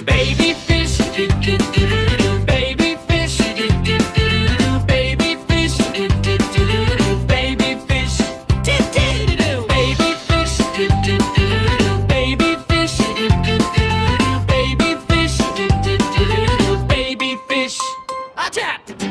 Baby fish, baby fish, baby fish, baby fish, baby fish, baby fish, baby fish, baby fish.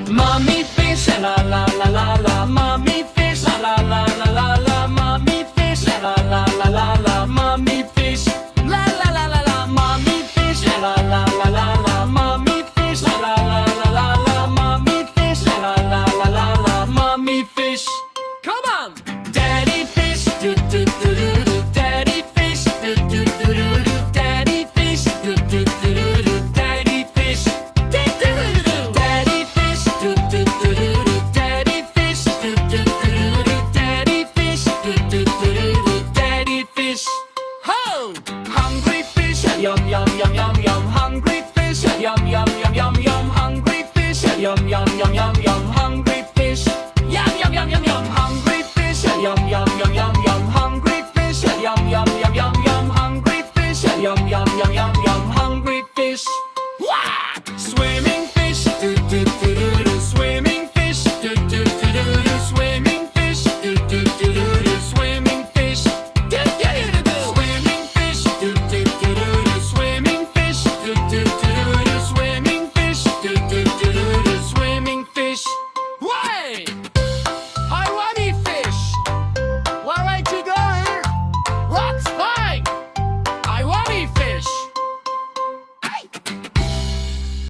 Mommy fish, la la la la la. Mommy fish, la la la la la la. Mommy fish, la la la la la la. Mommy fish, la la la la la. Mommy fish, la la la la la. Mommy fish, la la la la la la. Mommy fish, la la la la la la. Mommy fish. Come on. Daddy fish, do do do do do. Daddy fish, do do do do do. Daddy fish, do do do do do. Daddy fish, do do do do. Daddy fish, do do do do do. Daddy fish, do do do do do. Daddy fish, do do do do do. Daddy fish. Ho! Hungry fish, yum yum yum yum yum. Hungry fish, yum yum yum yum yum. Hungry fish, yum yum yum yum yum.